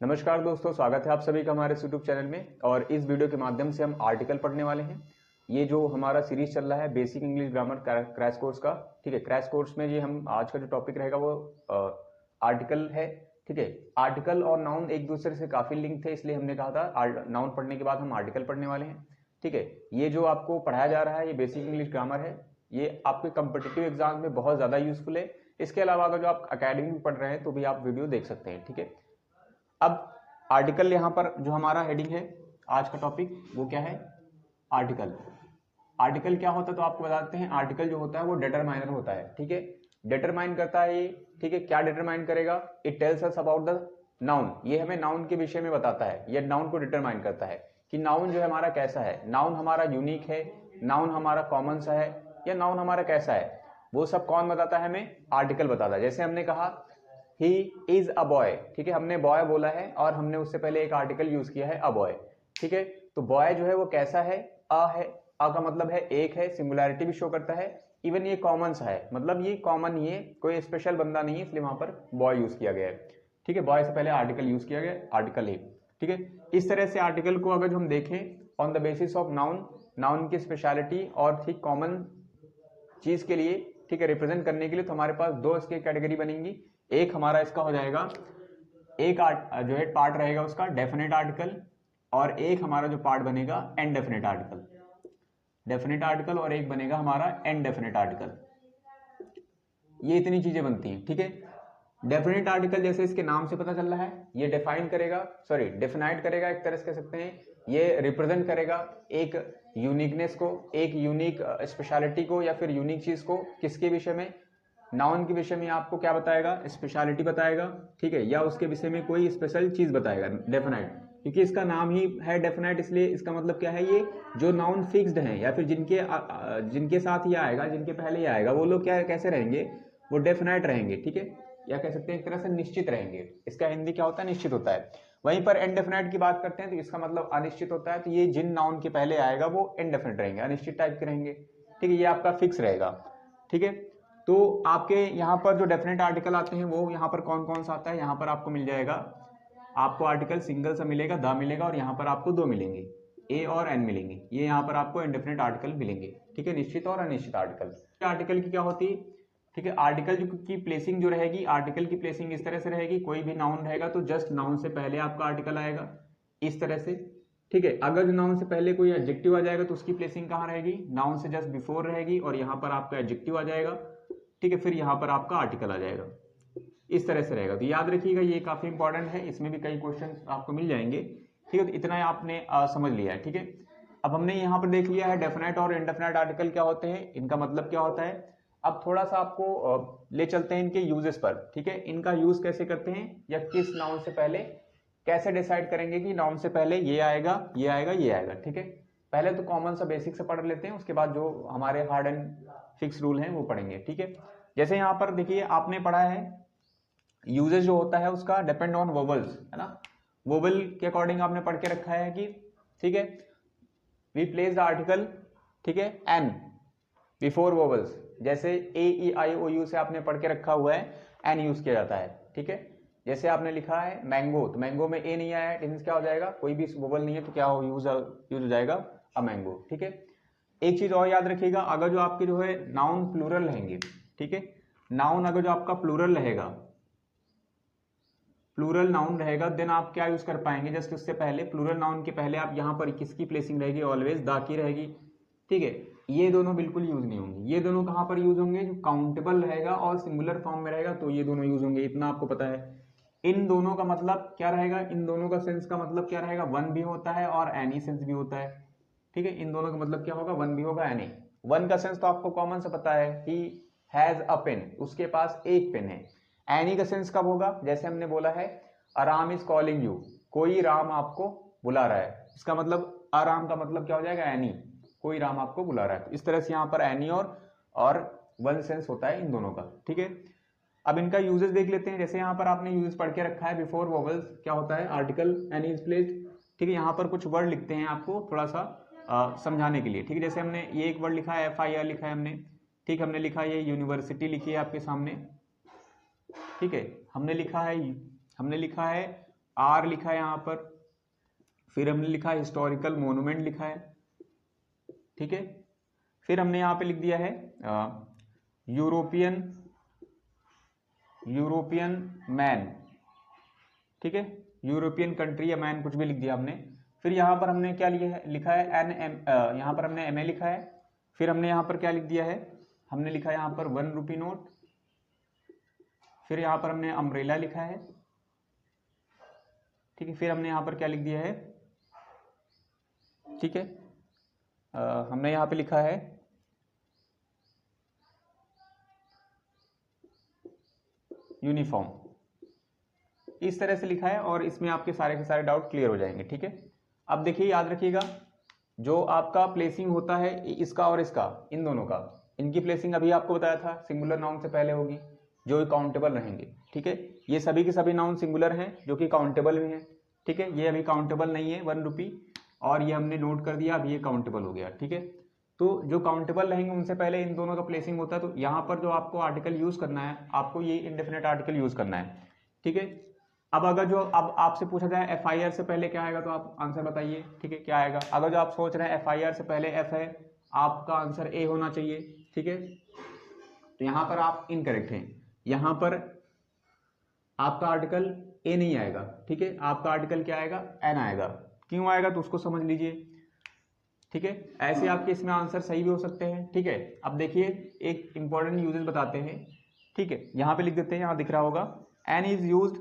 नमस्कार दोस्तों, स्वागत है आप सभी का हमारे यूट्यूब चैनल में। और इस वीडियो के माध्यम से हम आर्टिकल पढ़ने वाले हैं। ये जो हमारा सीरीज चल रहा है basic English grammar crash course का, ठीक है। क्रैश कोर्स में ये हम आज का जो टॉपिक रहेगा वो आर्टिकल है, ठीक है। आर्टिकल और नाउन एक दूसरे से काफी लिंक थे, इसलिए हमने कहा था नाउन पढ़ने के बाद हम आर्टिकल पढ़ने वाले हैं, ठीक है। ये जो आपको पढ़ाया जा रहा है ये बेसिक इंग्लिश ग्रामर है। ये आपके कम्पिटिटिव एग्जाम में बहुत ज्यादा यूजफुल है। इसके अलावा अगर जो आप अकेडमी में पढ़ रहे हैं तो भी आप वीडियो देख सकते हैं, ठीक है। अब आर्टिकल यहाँ पर जो हमारा हेडिंग है आज का टॉपिक वो क्या है, आर्टिकल। आर्टिकल क्या होता है तो आपको बताते हैं। आर्टिकल जो होता है वो डिटरमाइनर होता है, ठीक है। डिटरमाइन करता है ये, ठीक है। क्या डिटरमाइन करेगा? It tells us about the noun. ये हमें नाउन के विषय में बताता है, ये नाउन को डिटरमाइन करता है कि नाउन जो है हमारा कैसा है, नाउन हमारा यूनिक है, नाउन हमारा कॉमन सा है, या नाउन हमारा कैसा है, वो सब कौन बताता है? हमें आर्टिकल बताता है। जैसे हमने कहा ही इज अ बॉय, ठीक है। हमने बॉय बोला है और हमने उससे पहले एक आर्टिकल यूज किया है अ बॉय, ठीक है। तो बॉय जो है वो कैसा है? अ है। अ का मतलब है एक है, सिंगुलैरिटी भी शो करता है। इवन ये कॉमन सा है, मतलब ये कॉमन ही है, कोई स्पेशल बंदा नहीं है, इसलिए वहां पर बॉय यूज किया गया है, ठीक है। बॉय से पहले आर्टिकल यूज किया गया, आर्टिकल ही, ठीक है। इस तरह से आर्टिकल को अगर हम देखें on the basis of noun, noun की स्पेशलिटी और ठीक कॉमन चीज के लिए, ठीक है, रिप्रेजेंट करने के लिए, तो हमारे पास दो इसकी कैटेगरी बनेंगी। एक हमारा इसका हो जाएगा, एक जो है पार्ट रहेगा उसका डेफिनेट आर्टिकल, और एक हमारा जो पार्ट बनेगा इनडेफिनेट आर्टिकल। डेफिनेट आर्टिकल और एक बनेगा हमारा इनडेफिनेट आर्टिकल। ये इतनी चीजें बनती हैं, ठीक है। डेफिनेट आर्टिकल जैसे इसके नाम से पता चल रहा है, ये डिफाइन करेगा, सॉरी डिफिनाइट करेगा, एक तरह से कह सकते हैं। ये रिप्रेजेंट करेगा एक यूनिकनेस को, एक यूनिक स्पेशलिटी को, या फिर यूनिक चीज को। किसके विषय में? नाउन के विषय में आपको क्या बताएगा? स्पेशलिटी बताएगा, ठीक है, या उसके विषय में कोई स्पेशल चीज बताएगा। डेफिनाइट, क्योंकि इसका नाम ही है डेफिनाइट, इसलिए इसका मतलब क्या है, ये जो नाउन फिक्स्ड हैं या फिर जिनके साथ ये आएगा, जिनके पहले ये आएगा, वो लोग क्या कैसे रहेंगे? वो डेफिनाइट रहेंगे, ठीक है, या कह सकते हैं एक तरह से निश्चित रहेंगे। इसका हिंदी क्या होता है? निश्चित होता है। वहीं पर इनडेफिनाइट की बात करते हैं तो इसका मतलब अनिश्चित होता है। तो ये जिन नाउन के पहले आएगा वो इनडेफिनिट रहेंगे, अनिश्चित टाइप के रहेंगे, ठीक है। ये आपका फिक्स रहेगा, ठीक है। तो आपके यहाँ पर जो डेफिनेट आर्टिकल आते हैं वो यहाँ पर कौन कौन सा आता है? यहाँ पर आपको मिल जाएगा, आपको आर्टिकल सिंगल सा मिलेगा, द मिलेगा, और यहाँ पर आपको दो मिलेंगे, ए और एन मिलेंगे। ये यहाँ पर आपको इंडेफिनेट आर्टिकल मिलेंगे, ठीक है, निश्चित और अनिश्चित आर्टिकल। आर्टिकल की क्या होती है, ठीक है। आर्टिकल की प्लेसिंग जो रहेगी, आर्टिकल की प्लेसिंग इस तरह से रहेगी, कोई भी नाउन रहेगा तो जस्ट नाउन से पहले आपका आर्टिकल आएगा, इस तरह से, ठीक है। अगर जो नाउन से पहले कोई एडजेक्टिव आ जाएगा तो उसकी प्लेसिंग कहाँ रहेगी? नाउन से जस्ट बिफोर रहेगी, और यहाँ पर आपका एडजेक्टिव आ जाएगा, ठीक है। फिर यहाँ पर आपका आर्टिकल आ जाएगा, इस तरह से रहेगा। तो याद रखिएगा, ये काफी इंपॉर्टेंट है, इसमें भी कई क्वेश्चन आपको मिल जाएंगे, ठीक है। तो इतना आपने समझ लिया है, ठीक है। अब हमने यहाँ पर देख लिया है डेफिनेट और इनडेफिनेट आर्टिकल क्या होते हैं, इनका मतलब क्या होता है। अब थोड़ा सा आपको ले चलते हैं इनके यूजेस पर, ठीक है। इनका यूज कैसे करते हैं, या किस नाउन से पहले कैसे डिसाइड करेंगे कि नाउन से पहले ये आएगा, ये आएगा, ये आएगा, ठीक है। पहले तो कॉमन सा बेसिक से पढ़ लेते हैं, उसके बाद जो हमारे हार्ड एंड फिक्स रूल हैं वो पढ़ेंगे, ठीक है। जैसे यहाँ पर देखिए आपने पढ़ा है यूजेस जो होता है उसका डिपेंड ऑन वोवल्स, है ना। वोवल के अकॉर्डिंग आपने पढ़ के रखा है कि, ठीक है, वी प्लेस द आर्टिकल, ठीक है, एन बिफोर वोवल्स। जैसे ए ई आई ओ यू से आपने पढ़ के रखा हुआ है, एन यूज किया जाता है, ठीक है। जैसे आपने लिखा है मैंगो, तो मैंगो में ए नहीं आया है, मींस क्या हो जाएगा? कोई भी वोवल नहीं है तो क्या हो, यूज हो जाएगा अ मैंगो, ठीक है। एक चीज और याद रखिएगा, अगर जो आपके जो है नाउन प्लूरल रहेंगे, ठीक है, नाउन अगर जो आपका प्लूरल रहेगा, प्लूरल नाउन रहेगा, देन आप क्या यूज कर पाएंगे? जस्ट उससे पहले, प्लूरल नाउन के पहले आप यहाँ पर किसकी प्लेसिंग रहेगी? ऑलवेज द की रहेगी, ठीक है। ये दोनों बिल्कुल यूज नहीं होंगे। ये दोनों कहां पर यूज होंगे? जो काउंटेबल रहेगा और सिंगुलर फॉर्म में रहेगा तो ये दोनों यूज होंगे, इतना आपको पता है। इन दोनों का मतलब क्या रहेगा? इन दोनों का सेंस का मतलब क्या रहेगा? वन भी होता है और एनी सेंस भी होता है, ठीक है। इन दोनों का मतलब क्या होगा? वन भी होगा, एनी। वन का सेंस तो आपको कॉमन से पता है, ही हैज अ पेन, उसके पास एक पेन है। एनी का सेंस कब होगा? जैसे हमने बोला है राम इज कॉलिंग यू, कोई राम आपको बुला रहा है, इसका मतलब आराम का मतलब क्या हो जाएगा? एनी, कोई राम आपको बुला रहा है। तो इस तरह से यहाँ पर एनी और वन सेंस होता है इन दोनों का, ठीक है। अब इनका यूजेस देख लेते हैं। जैसे यहाँ पर आपने यूजेस पढ़ के रखा है, बिफोर वोवल्स क्या होता है? आर्टिकल एनी इज प्लेस्ड, ठीक है। यहाँ पर कुछ वर्ड लिखते हैं आपको थोड़ा सा समझाने के लिए, ठीक है। जैसे हमने ये एक वर्ड लिखा है, FIR लिखा है हमने, ठीक, हमने लिखा है ये यूनिवर्सिटी लिखी है आपके सामने, ठीक है। हमने लिखा है आर लिखा है यहाँ पर, फिर हमने लिखा है हिस्टोरिकल मोन्यूमेंट लिखा है, ठीक है। फिर हमने यहाँ पे लिख दिया है यूरोपियन मैन, ठीक है, यूरोपियन कंट्री या मैन कुछ भी लिख दिया हमने। फिर यहाँ पर हमने क्या लिखा है एन एम, यहाँ पर हमने एम ए लिखा है। फिर हमने यहाँ पर क्या लिख दिया है, हमने लिखा है यहाँ पर 1 रुपी नोट। फिर यहाँ पर हमने अम्ब्रेला लिखा है, ठीक है। फिर हमने यहाँ पर क्या लिख दिया है, ठीक है, हमने यहाँ पे लिखा है यूनिफॉर्म, इस तरह से लिखा है। और इसमें आपके सारे के सारे डाउट क्लियर हो जाएंगे, ठीक है। अब देखिए याद रखिएगा, जो आपका प्लेसिंग होता है इसका और इसका, इन दोनों का, इनकी प्लेसिंग अभी आपको बताया था सिंगुलर नाउन से पहले होगी, जो काउंटेबल रहेंगे, ठीक है। ये सभी के सभी नाउन सिंगुलर हैं जो कि काउंटेबल भी हैं, ठीक है। ये अभी काउंटेबल नहीं है 1 रुपी, और ये हमने नोट कर दिया, अभी ये काउंटेबल हो गया, ठीक है। तो जो काउंटेबल रहेंगे उनसे पहले इन दोनों का प्लेसिंग होता है। तो यहाँ पर जो आपको आर्टिकल यूज करना है, आपको ये इंडेफिनेट आर्टिकल यूज करना है, ठीक है। अब अब आपसे पूछा जाए FIR से पहले क्या आएगा, तो आप आंसर बताइए, ठीक है, क्या आएगा। अगर जो आप सोच रहे हैं FIR से पहले F है, आपका आंसर A होना चाहिए, ठीक है। तो यहाँ पर आप इनकरेक्ट हैं, यहाँ पर आपका आर्टिकल A नहीं आएगा, ठीक है, आपका आर्टिकल क्या आएगा, N आएगा। क्यों आएगा तो उसको समझ लीजिए, ठीक है। ऐसे आपके इसमें आंसर सही भी हो सकते हैं, ठीक है। अब देखिए एक इंपॉर्टेंट यूजेस बताते हैं, ठीक है। यहाँ पे लिख देते हैं, यहाँ दिख रहा होगा N is used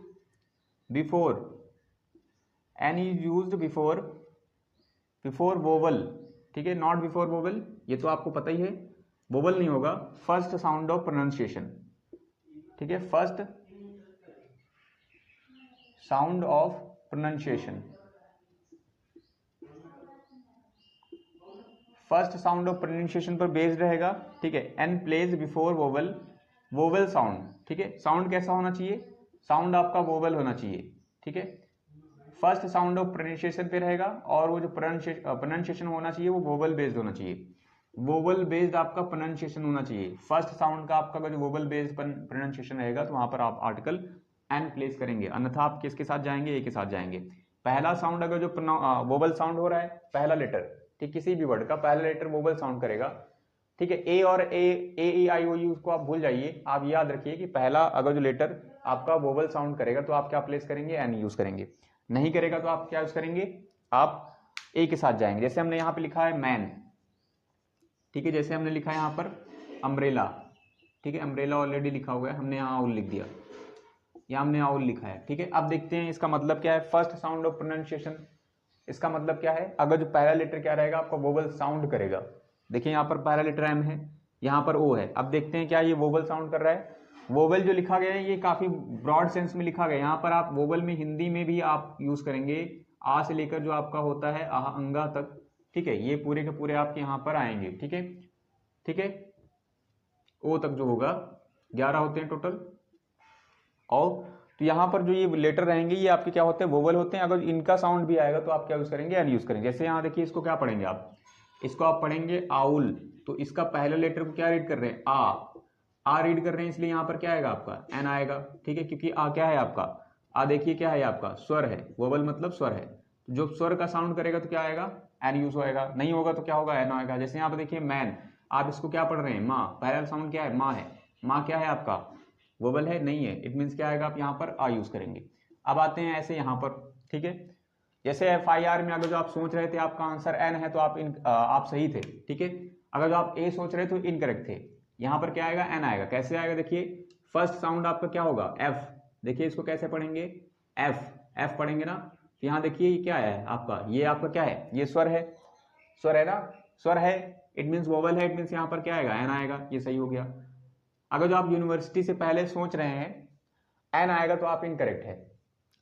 before vowel, ठीक है, नॉट बिफोर वोवल, ये तो आपको पता ही है। वोवल नहीं होगा, फर्स्ट साउंड ऑफ प्रोनाउंसिएशन, ठीक है, first sound of pronunciation, first sound of pronunciation पर बेस्ड रहेगा, ठीक है। An places before vowel, vowel sound, ठीक है। साउंड कैसा होना चाहिए, साउंड आपका वोवल होना चाहिए, ठीक है। फर्स्ट साउंड ऑफ प्रोनाउंसिएशन पे रहेगा, और वो जो प्रोनाउंसिएशन होना चाहिए वो वोवल बेस्ड होना चाहिए, वोवल बेस्ड आपका प्रोनाउंसिएशन होना चाहिए। फर्स्ट साउंड का आपका अगर वोवल बेस्ड प्रोनाउंसिएशन रहेगा तो वहां पर आप आर्टिकल एन प्लेस करेंगे, अन्यथा आप किसके साथ जाएंगे, ए के साथ जाएंगे। पहला साउंड अगर जो वोवल साउंड हो रहा है, पहला लेटर, ठीक, किसी भी वर्ड का पहला लेटर वोवल साउंड करेगा, ठीक है। ए और ए आई ओ यू उसको आप भूल जाइए, आप याद रखिए कि पहला अगर जो लेटर आपका वोवल साउंड करेगा तो आप क्या प्लेस करेंगे, एन यूज करेंगे। नहीं करेगा तो आप क्या यूज करेंगे, आप ए के साथ जाएंगे। जैसे हमने यहाँ पे लिखा है मैन, ठीक है, जैसे हमने लिखा है यहाँ पर अम्ब्रेला, ठीक है, अम्ब्रेला ऑलरेडी लिखा हुआ है, हमने यहाँ आउल लिख दिया, यहाँ हमने आउल लिखा है, ठीक है। अब देखते हैं इसका मतलब क्या है, फर्स्ट साउंड ऑफ प्रोनाउंसिएशन, इसका मतलब क्या है, अगर जो पहला लेटर क्या रहेगा आपका वोवल साउंड करेगा। देखिए यहाँ पर पहला लेटर एम है, यहाँ पर ओ है। अब देखते हैं क्या ये वोवल साउंड कर रहा है। वोवल जो लिखा गया है ये काफी ब्रॉड सेंस में लिखा गया है। यहाँ पर आप वोवल में हिंदी में भी आप यूज करेंगे, आ से लेकर जो आपका होता है आह अंगा तक, ठीक है, ये पूरे के पूरे आपके यहाँ पर आएंगे, ठीक है, ठीक है। ओ तक जो होगा 11 होते हैं टोटल। और तो यहाँ पर जो ये लेटर रहेंगे ये आपके क्या होते हैं, वोवल होते हैं। अगर इनका साउंड भी आएगा तो आप क्या यूज करेंगे, एन यूज करेंगे। जैसे यहाँ देखिए इसको क्या पढ़ेंगे आप, इसको आप पढ़ेंगे आउल, तो इसका पहला लेटर को क्या रीड कर रहे हैं, आ रीड कर रहे हैं, इसलिए यहाँ पर क्या आएगा आपका एन आएगा, ठीक है, क्योंकि आ क्या है आपका, आ देखिए क्या है आपका स्वर है, वोवल मतलब स्वर है, जो स्वर का साउंड करेगा तो क्या आएगा, एन यूज होएगा, नहीं होगा तो क्या होगा, एन आएगा। जैसे यहाँ पर देखिए मैन, आप इसको क्या पढ़ रहे हैं, माँ, पहला साउंड क्या है, माँ है, माँ क्या है आपका, वोवल है, नहीं है, इट मीन्स क्या आएगा, आप यहाँ पर आ यूज करेंगे। अब आते हैं ऐसे यहाँ पर, ठीक है, जैसे FIR में अगर जो आप सोच रहे थे आपका आंसर एन है तो आप सही थे, ठीक है। अगर जो आप ए सोच रहे थे तो इनकरेक्ट थे। यहाँ पर क्या आएगा, एन आएगा। कैसे आएगा, देखिए फर्स्ट साउंड आपका क्या होगा, एफ, देखिए इसको कैसे पढ़ेंगे, एफ पढ़ेंगे ना। तो यहाँ देखिए ये क्या है आपका, ये आपका क्या है, ये स्वर है, स्वर है ना, स्वर है, इट मीन्स वोवल है, इट मीन्स यहाँ पर क्या आएगा, एन आएगा, ये सही हो गया। अगर जो आप यूनिवर्सिटी से पहले सोच रहे हैं एन आएगा तो आप इनकरेक्ट है।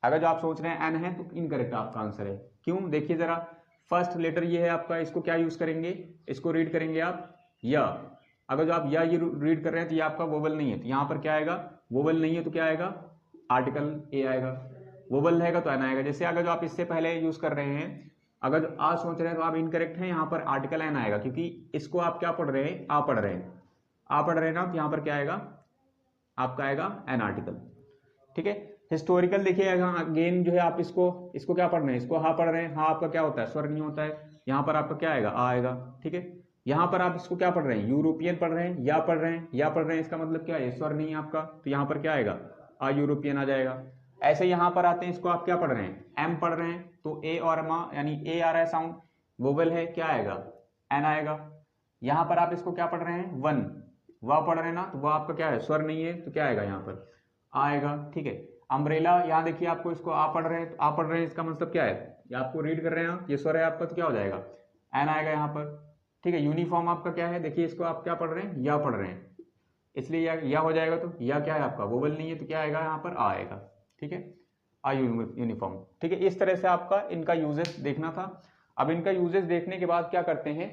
अगर जो आप सोच रहे हैं एन है तो इनकरेक्ट आपका आंसर है। क्यों, देखिए जरा, फर्स्ट लेटर ये है आपका, इसको क्या यूज करेंगे, इसको रीड करेंगे आप या। अगर जो आप या ये रीड कर रहे हैं तो ये आपका वोवल नहीं है, तो यहाँ पर क्या आएगा, वोवल नहीं है तो क्या आएगा, आर्टिकल ए आएगा। वोवल रहेगा तो एन आएगा। जैसे अगर जो आप इससे पहले यूज कर रहे हैं, अगर जो आ सोच रहे हैं तो आप इनकरेक्ट हैं, यहाँ पर आर्टिकल एन आएगा, क्योंकि इसको आप क्या पढ़ रहे हैं, आ पढ़ रहे हैं, आ पढ़ रहे हैं ना, तो यहाँ पर क्या आएगा, आपका आएगा एन आर्टिकल, ठीक है। हिस्टोरिकल देखिए अगेन जो है आप इसको क्या पढ़ रहे हैं, इसको हा पढ़ रहे हैं, हा आपका क्या होता है, स्वर नहीं होता है, यहाँ पर आपका क्या आएगा, आ आएगा, ठीक है। यहाँ पर आप इसको क्या पढ़ रहे हैं, यूरोपियन पढ़ रहे हैं, या पढ़ रहे हैं, या पढ़ रहे हैं, इसका मतलब क्या है, स्वर नहीं है आपका, तो यहाँ पर क्या आएगा, आ यूरोपियन आ जाएगा। ऐसे यहाँ पर आते हैं, इसको आप क्या पढ़ रहे हैं, एम पढ़ रहे हैं, तो ए और मा यानी ए आ रहा है साउंड, वोवेल है, क्या आएगा, एन आएगा। यहाँ पर आप इसको क्या पढ़ रहे हैं, वन, वह पढ़ रहे हैं ना, तो वह आपका क्या है, स्वर नहीं है, तो क्या आएगा यहाँ पर, आएगा, ठीक है। अम्ब्रेला, यहाँ देखिए आपको इसको आ पढ़ रहे हैं, तो आ पढ़ रहे हैं, इसका मतलब क्या है, ये आपको रीड कर रहे हैं आप, ये स्वर है आपका, तो क्या हो जाएगा, एन आएगा यहाँ पर, ठीक है। यूनिफॉर्म आपका क्या है, देखिए इसको आप क्या पढ़ रहे हैं, या पढ़ रहे हैं, इसलिए या हो जाएगा, तो या क्या है आपका, वोवल नहीं है, तो क्या आएगा यहाँ पर, आ आएगा, ठीक है, आ यूनिफॉर्म, ठीक है। इस तरह से आपका इनका यूजेस देखना था। अब इनका यूजेस देखने के बाद क्या करते हैं,